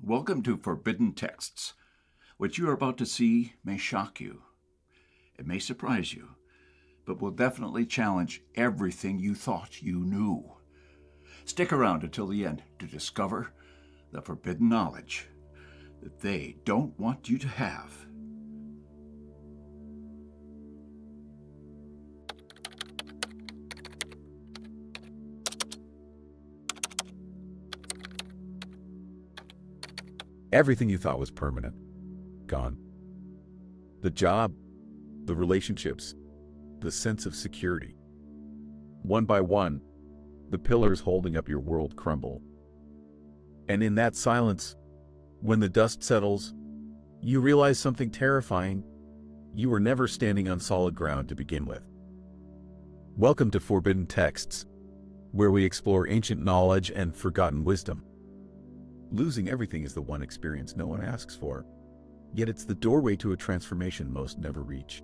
Welcome to Forbidden Texts. What you are about to see may shock you. It may surprise you, but will definitely challenge everything you thought you knew. Stick around until the end to discover the forbidden knowledge that they don't want you to have. Everything you thought was permanent, gone. The job, the relationships, the sense of security. One by one, the pillars holding up your world crumble. And in that silence, when the dust settles, you realize something terrifying. You were never standing on solid ground to begin with. Welcome to Forbidden Texts, where we explore ancient knowledge and forgotten wisdom. Losing everything is the one experience no one asks for, yet it's the doorway to a transformation most never reach.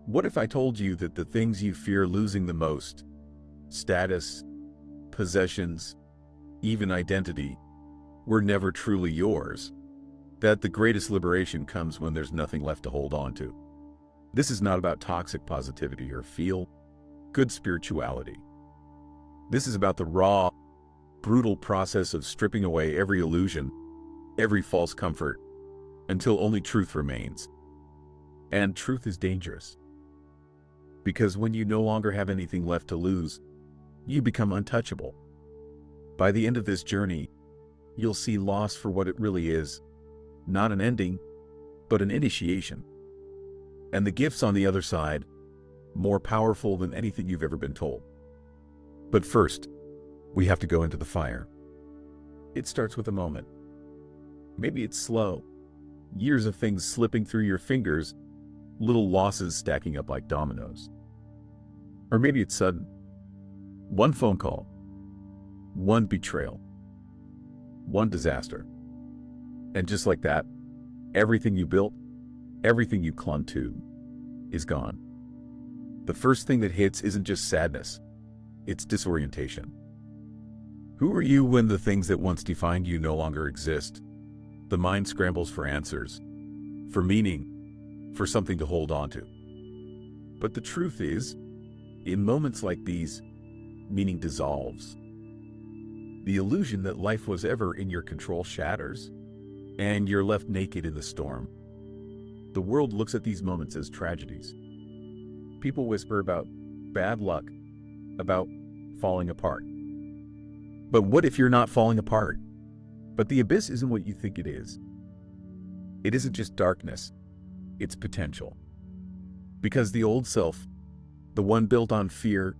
What if I told you that the things you fear losing the most, status, possessions, even identity, were never truly yours? That the greatest liberation comes when there's nothing left to hold on to. This is not about toxic positivity or feel-good spirituality. This is about the raw, brutal process of stripping away every illusion, every false comfort, until only truth remains. And truth is dangerous. Because when you no longer have anything left to lose, you become untouchable. By the end of this journey, you'll see loss for what it really is, not an ending, but an initiation. And the gifts on the other side, more powerful than anything you've ever been told. But first, we have to go into the fire. It starts with a moment. Maybe it's slow. Years of things slipping through your fingers, little losses stacking up like dominoes. Or maybe it's sudden. One phone call, one betrayal, one disaster. And just like that, everything you built, everything you clung to, is gone. The first thing that hits isn't just sadness, it's disorientation. Who are you when the things that once defined you no longer exist? The mind scrambles for answers, for meaning, for something to hold on to. But the truth is, in moments like these, meaning dissolves. The illusion that life was ever in your control shatters, and you're left naked in the storm. The world looks at these moments as tragedies. People whisper about bad luck, about falling apart. But what if you're not falling apart? But the abyss isn't what you think it is. It isn't just darkness, it's potential. Because the old self, the one built on fear,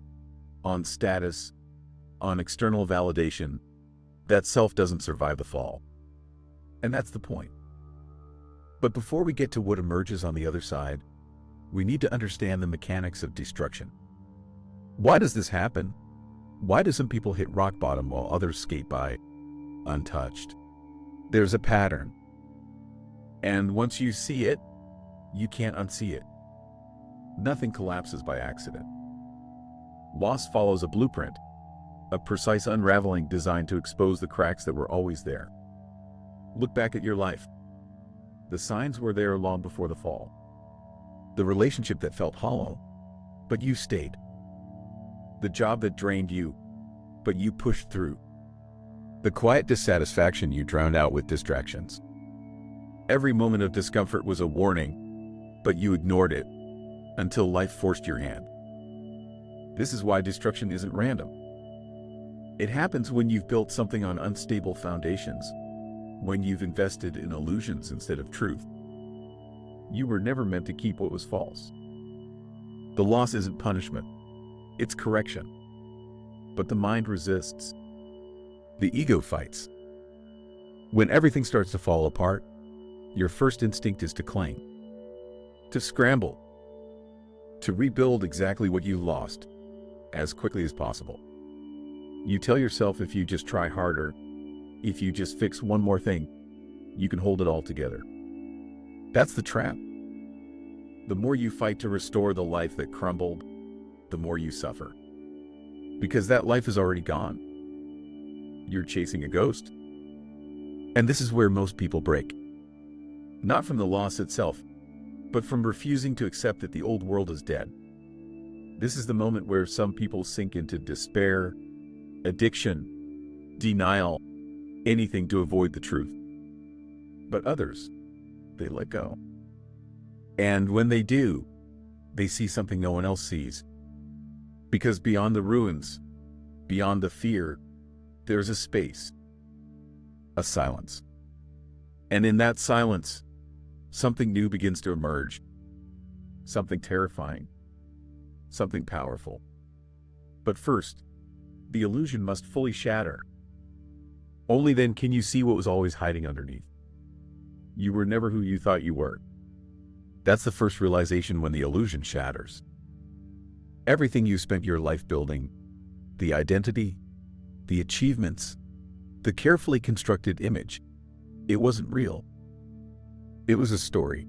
on status, on external validation, that self doesn't survive the fall. And that's the point. But before we get to what emerges on the other side, we need to understand the mechanics of destruction. Why does this happen? Why do some people hit rock bottom while others skate by, untouched? There's a pattern. And once you see it, you can't unsee it. Nothing collapses by accident. Loss follows a blueprint, a precise unraveling designed to expose the cracks that were always there. Look back at your life. The signs were there long before the fall. The relationship that felt hollow, but you stayed. The job that drained you, but you pushed through. The quiet dissatisfaction you drowned out with distractions. Every moment of discomfort was a warning, but you ignored it until life forced your hand. This is why destruction isn't random. It happens when you've built something on unstable foundations, when you've invested in illusions instead of truth. You were never meant to keep what was false. The loss isn't punishment. It's correction. But the mind resists. The ego fights. When everything starts to fall apart, your first instinct is to cling, to scramble, to rebuild exactly what you lost as quickly as possible. You tell yourself if you just try harder, if you just fix one more thing, you can hold it all together. That's the trap. The more you fight to restore the life that crumbled, the more you suffer. Because that life is already gone. You're chasing a ghost. And And this is where most people break. Not from the loss itself, but from refusing to accept that the old world is dead. This is the moment where some people sink into despair, addiction, denial, anything to avoid the truth. But others, they let go. And when they do, they see something no one else sees. Because beyond the ruins, beyond the fear, there's a space, a silence. And in that silence, something new begins to emerge. Something terrifying, something powerful. But first, the illusion must fully shatter. Only then can you see what was always hiding underneath. You were never who you thought you were. That's the first realization when the illusion shatters. Everything you spent your life building, the identity, the achievements, the carefully constructed image, it wasn't real. It was a story.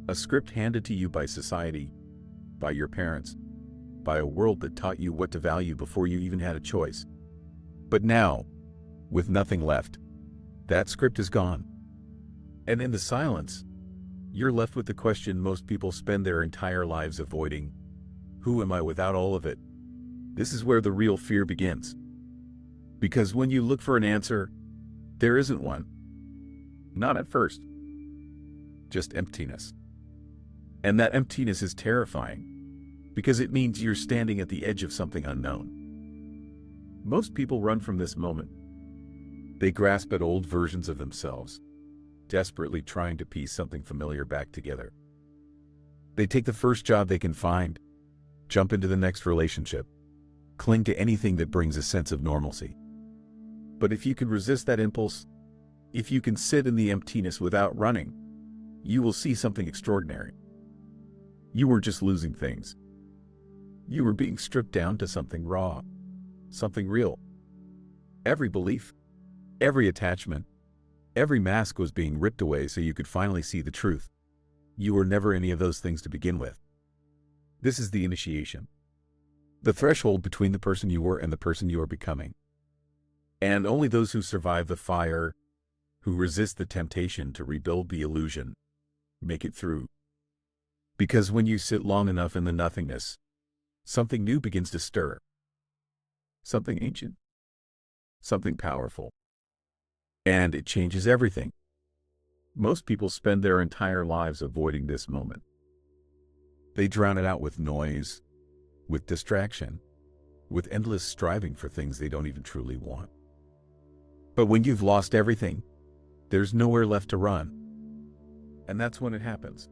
A script handed to you by society, by your parents, by a world that taught you what to value before you even had a choice. But now, with nothing left, that script is gone. And in the silence, you're left with the question most people spend their entire lives avoiding. Who am I without all of it? This is where the real fear begins. Because when you look for an answer, there isn't one. Not at first. Just emptiness. And that emptiness is terrifying, because it means you're standing at the edge of something unknown. Most people run from this moment. They grasp at old versions of themselves, desperately trying to piece something familiar back together. They take the first job they can find, jump into the next relationship, cling to anything that brings a sense of normalcy. But if you can resist that impulse, if you can sit in the emptiness without running, you will see something extraordinary. You weren't just losing things. You were being stripped down to something raw, something real. Every belief, every attachment, every mask was being ripped away so you could finally see the truth. You were never any of those things to begin with. This is the initiation. The threshold between the person you were and the person you are becoming. And only those who survive the fire, who resist the temptation to rebuild the illusion, make it through. Because when you sit long enough in the nothingness, something new begins to stir. Something ancient. Something powerful. And it changes everything. Most people spend their entire lives avoiding this moment. They drown it out with noise, with distraction, with endless striving for things they don't even truly want. But when you've lost everything, there's nowhere left to run. And that's when it happens.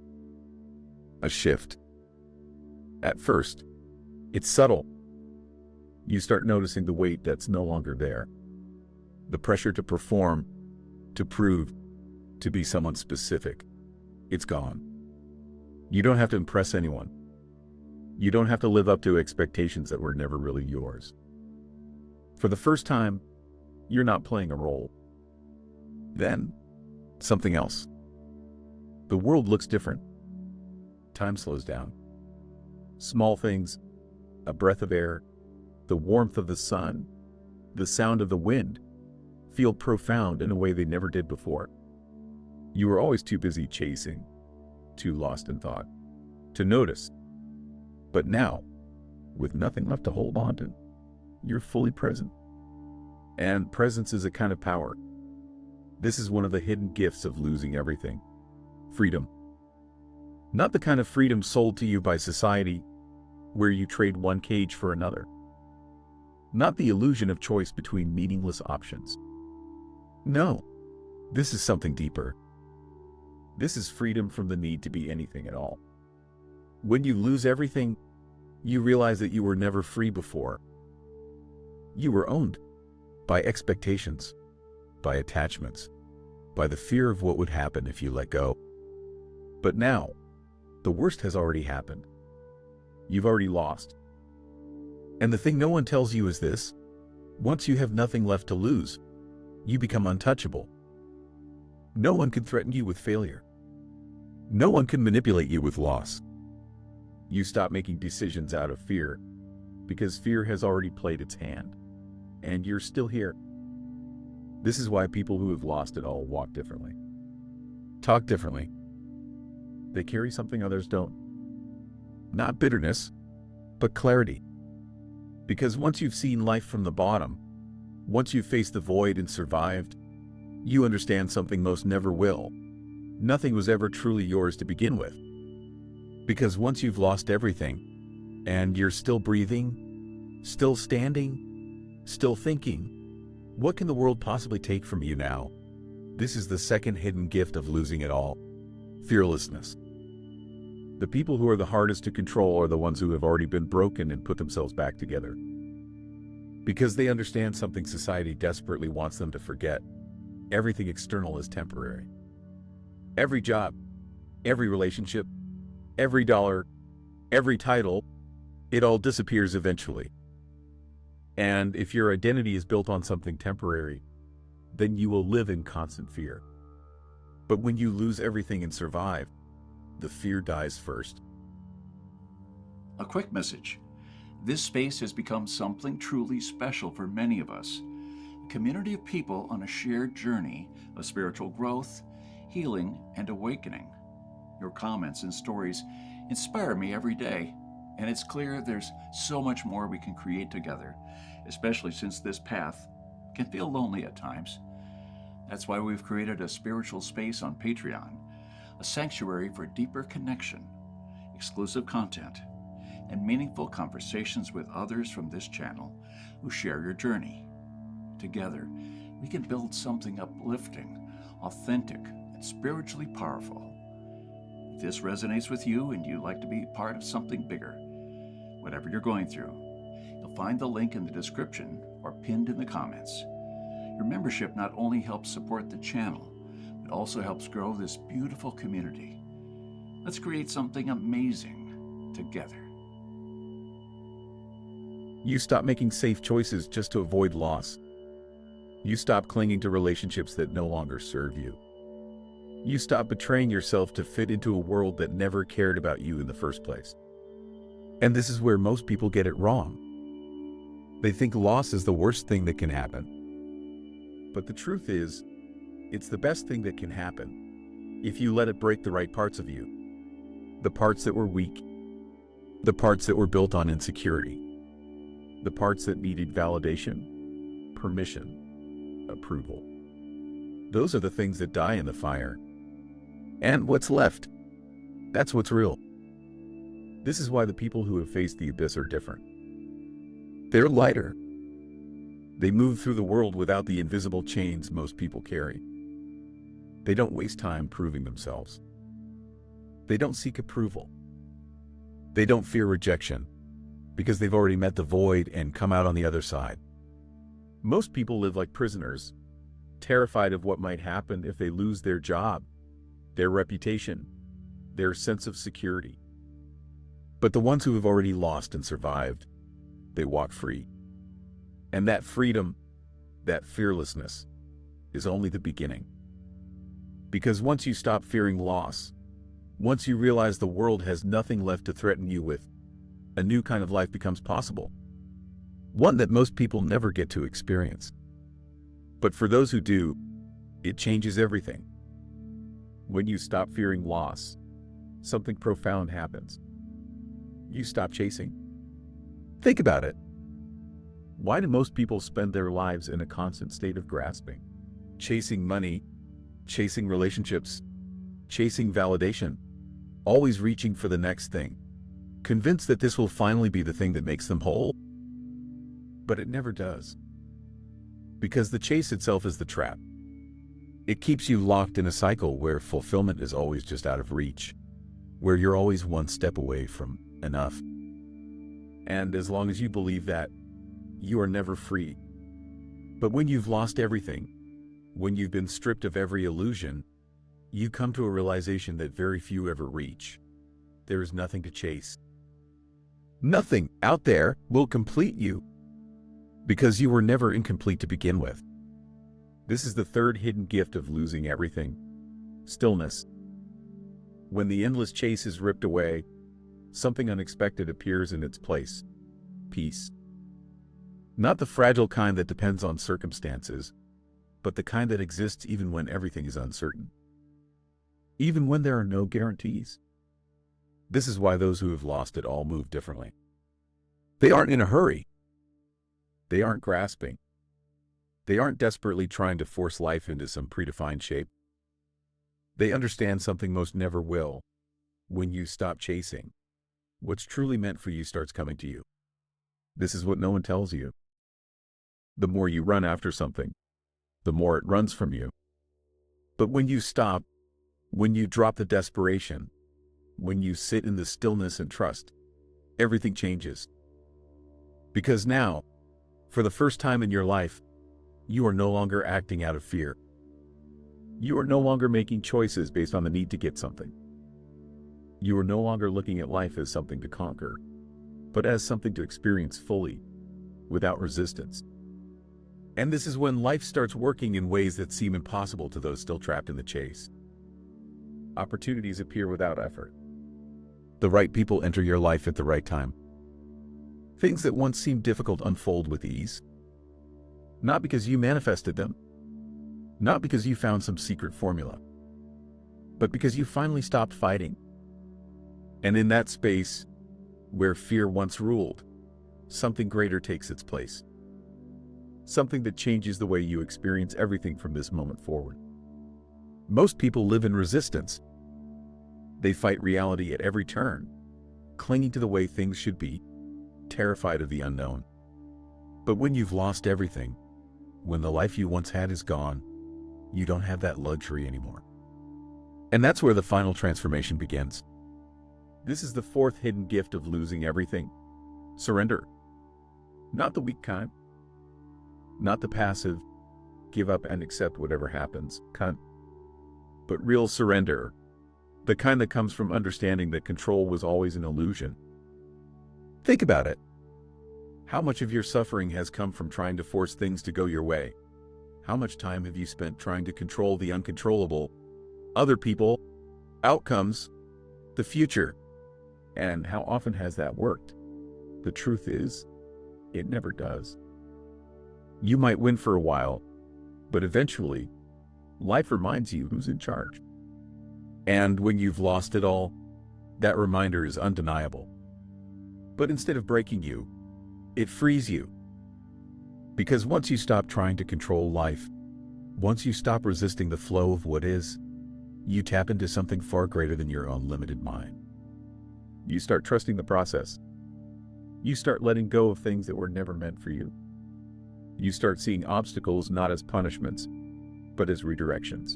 A shift. At first, it's subtle. You start noticing the weight that's no longer there. The pressure to perform, to prove, to be someone specific. It's gone. You don't have to impress anyone. You don't have to live up to expectations that were never really yours. For the first time, you're not playing a role. Then, something else. The world looks different. Time slows down. Small things, a breath of air, the warmth of the sun, the sound of the wind, feel profound in a way they never did before. You were always too busy chasing, too lost in thought, to notice. But now, with nothing left to hold on to, you're fully present. And presence is a kind of power. This is one of the hidden gifts of losing everything. Freedom. Not the kind of freedom sold to you by society, where you trade one cage for another. Not the illusion of choice between meaningless options. No, this is something deeper. This is freedom from the need to be anything at all. When you lose everything, you realize that you were never free before. You were owned by expectations, by attachments, by the fear of what would happen if you let go. But now, the worst has already happened. You've already lost. And the thing no one tells you is this: once you have nothing left to lose, you become untouchable. No one can threaten you with failure. No one can manipulate you with loss. You stop making decisions out of fear, because fear has already played its hand, and you're still here. This is why people who have lost it all walk differently, talk differently. They carry something others don't. Not bitterness, but clarity. Because once you've seen life from the bottom, once you've faced the void and survived, you understand something most never will. Nothing was ever truly yours to begin with. Because once you've lost everything, and you're still breathing, still standing, still thinking, what can the world possibly take from you now? This is the second hidden gift of losing it all: fearlessness. The people who are the hardest to control are the ones who have already been broken and put themselves back together. Because they understand something society desperately wants them to forget: everything external is temporary. Every job, every relationship, every dollar, every title, it all disappears eventually. And if your identity is built on something temporary, then you will live in constant fear. But when you lose everything and survive, the fear dies first. A quick message. This space has become something truly special for many of us. A community of people on a shared journey of spiritual growth, healing, and awakening. Your comments and stories inspire me every day, and it's clear there's so much more we can create together, especially since this path can feel lonely at times. That's why we've created a spiritual space on Patreon, a sanctuary for deeper connection, exclusive content, and meaningful conversations with others from this channel who share your journey. Together, we can build something uplifting, authentic, and spiritually powerful. If this resonates with you and you'd like to be part of something bigger, whatever you're going through, you'll find the link in the description or pinned in the comments. Your membership not only helps support the channel, but also helps grow this beautiful community. Let's create something amazing together. You stop making safe choices just to avoid loss. You stop clinging to relationships that no longer serve you. You stop betraying yourself to fit into a world that never cared about you in the first place. And this is where most people get it wrong. They think loss is the worst thing that can happen. But the truth is, it's the best thing that can happen if you let it break the right parts of you. The parts that were weak. The parts that were built on insecurity. The parts that needed validation, permission, approval. Those are the things that die in the fire. And what's left, that's what's real. This is why the people who have faced the abyss are different. They're lighter. They move through the world without the invisible chains most people carry. They don't waste time proving themselves. They don't seek approval. They don't fear rejection, because they've already met the void and come out on the other side. Most people live like prisoners, terrified of what might happen if they lose their job, their reputation, their sense of security. But the ones who have already lost and survived, they walk free. And that freedom, that fearlessness, is only the beginning. Because once you stop fearing loss, once you realize the world has nothing left to threaten you with, a new kind of life becomes possible. One that most people never get to experience. But for those who do, it changes everything. When you stop fearing loss, something profound happens. You stop chasing. Think about it. Why do most people spend their lives in a constant state of grasping? Chasing money, chasing relationships, chasing validation, always reaching for the next thing, convinced that this will finally be the thing that makes them whole. But it never does. Because the chase itself is the trap. It keeps you locked in a cycle where fulfillment is always just out of reach, where you're always one step away from enough. And as long as you believe that, you are never free. But when you've lost everything, when you've been stripped of every illusion, you come to a realization that very few ever reach. There is nothing to chase. Nothing out there will complete you, because you were never incomplete to begin with. This is the third hidden gift of losing everything: stillness. When the endless chase is ripped away, something unexpected appears in its place: peace. Not the fragile kind that depends on circumstances, but the kind that exists even when everything is uncertain, even when there are no guarantees. This is why those who have lost it all move differently. They aren't in a hurry. They aren't grasping. They aren't desperately trying to force life into some predefined shape. They understand something most never will. When you stop chasing, what's truly meant for you starts coming to you. This is what no one tells you. The more you run after something, the more it runs from you. But when you stop, when you drop the desperation, when you sit in the stillness and trust, everything changes. Because now, for the first time in your life, you are no longer acting out of fear. You are no longer making choices based on the need to get something. You are no longer looking at life as something to conquer, but as something to experience fully, without resistance. And this is when life starts working in ways that seem impossible to those still trapped in the chase. Opportunities appear without effort. The right people enter your life at the right time. Things that once seemed difficult unfold with ease. Not because you manifested them, not because you found some secret formula, but because you finally stopped fighting. And in that space, where fear once ruled, something greater takes its place. Something that changes the way you experience everything from this moment forward. Most people live in resistance. They fight reality at every turn, clinging to the way things should be, terrified of the unknown. But when you've lost everything, when the life you once had is gone, you don't have that luxury anymore. And that's where the final transformation begins. This is the fourth hidden gift of losing everything. Surrender. Not the weak kind. Not the passive, give up and accept whatever happens kind. But real surrender. The kind that comes from understanding that control was always an illusion. Think about it. How much of your suffering has come from trying to force things to go your way? How much time have you spent trying to control the uncontrollable? Other people, outcomes, the future. And how often has that worked? The truth is, it never does. You might win for a while, but eventually, life reminds you who's in charge. And when you've lost it all, that reminder is undeniable. But instead of breaking you, it frees you. Because once you stop trying to control life, once you stop resisting the flow of what is, you tap into something far greater than your own limited mind. You start trusting the process. You start letting go of things that were never meant for you. You start seeing obstacles not as punishments, but as redirections.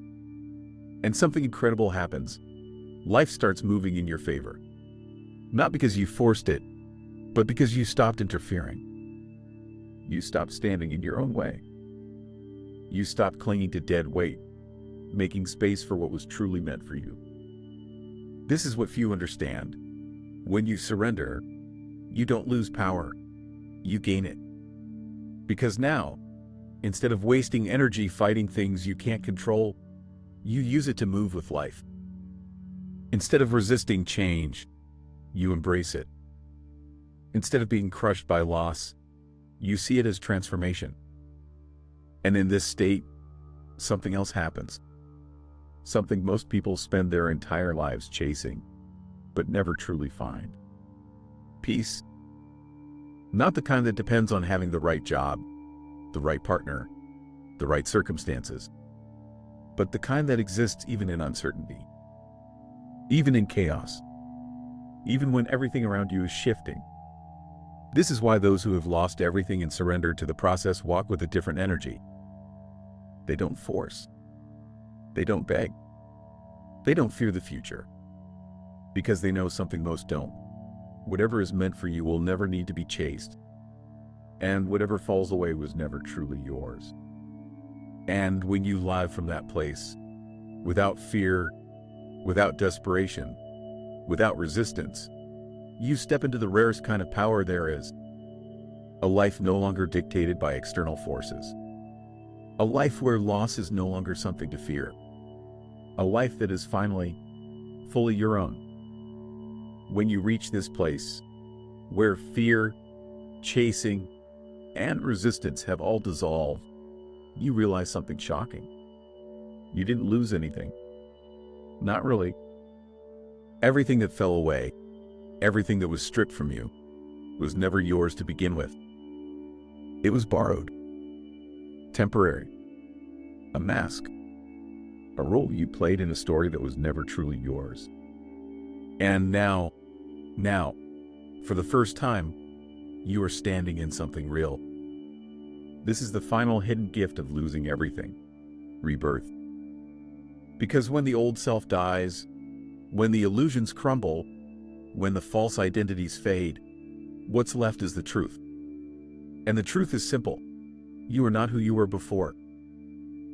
And something incredible happens. Life starts moving in your favor. Not because you forced it, but because you stopped interfering. You stopped standing in your own way. You stopped clinging to dead weight, making space for what was truly meant for you. This is what few understand. When you surrender, you don't lose power, you gain it. Because now, instead of wasting energy fighting things you can't control, you use it to move with life. Instead of resisting change, you embrace it. Instead of being crushed by loss, you see it as transformation. And in this state, something else happens. Something most people spend their entire lives chasing, but never truly find. Peace. Not the kind that depends on having the right job, the right partner, the right circumstances, but the kind that exists even in uncertainty, even in chaos, even when everything around you is shifting. This is why those who have lost everything and surrendered to the process walk with a different energy. They don't force. They don't beg. They don't fear the future, because they know something most don't. Whatever is meant for you will never need to be chased, and whatever falls away was never truly yours. And when you live from that place, without fear, without desperation, without resistance, you step into the rarest kind of power there is. A life no longer dictated by external forces. A life where loss is no longer something to fear. A life that is finally, fully your own. When you reach this place, where fear, chasing, and resistance have all dissolved, you realize something shocking. You didn't lose anything. Not really. Everything that fell away, everything that was stripped from you, was never yours to begin with. It was borrowed, temporary, a mask, a role you played in a story that was never truly yours. And now, for the first time, you are standing in something real. This is the final hidden gift of losing everything: rebirth. Because when the old self dies, when the illusions crumble, when the false identities fade, what's left is the truth. And the truth is simple: you are not who you were before.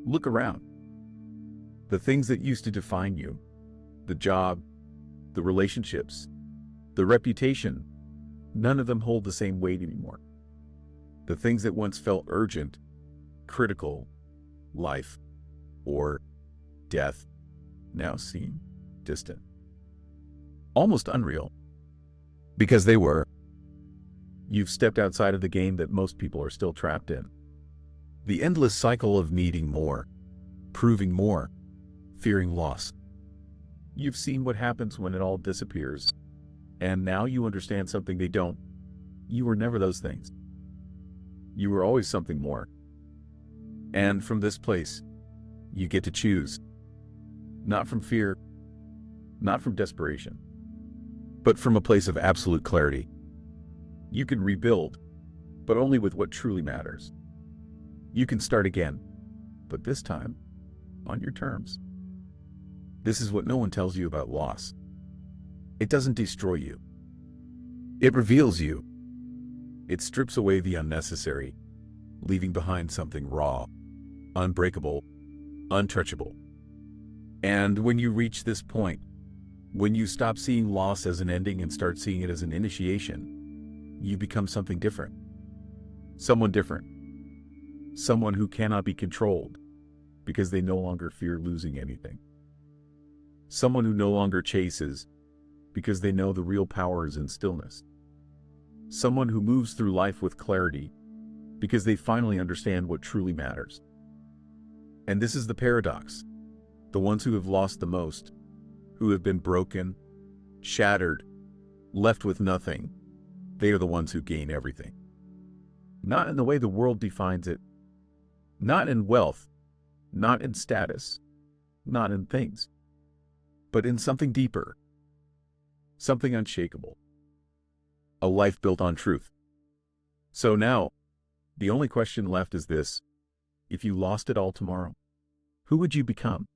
Look around. The things that used to define you, the job, the relationships, the reputation, none of them hold the same weight anymore. The things that once felt urgent, critical, life, or death, now seem distant. Almost unreal. Because they were. You've stepped outside of the game that most people are still trapped in. The endless cycle of needing more, proving more, fearing loss. You've seen what happens when it all disappears, and now you understand something they don't. You were never those things. You were always something more. And from this place, you get to choose. Not from fear, not from desperation, but from a place of absolute clarity. You can rebuild, but only with what truly matters. You can start again, but this time, on your terms. This is what no one tells you about loss. It doesn't destroy you. It reveals you. It strips away the unnecessary, leaving behind something raw, unbreakable, untouchable. And when you reach this point, when you stop seeing loss as an ending and start seeing it as an initiation, you become something different. Someone different. Someone who cannot be controlled because they no longer fear losing anything. Someone who no longer chases because they know the real power is in stillness. Someone who moves through life with clarity because they finally understand what truly matters. And this is the paradox. The ones who have lost the most, who have been broken, shattered, left with nothing, they are the ones who gain everything. Not in the way the world defines it, not in wealth, not in status, not in things, but in something deeper, something unshakable, a life built on truth. So now, the only question left is this: if you lost it all tomorrow, who would you become?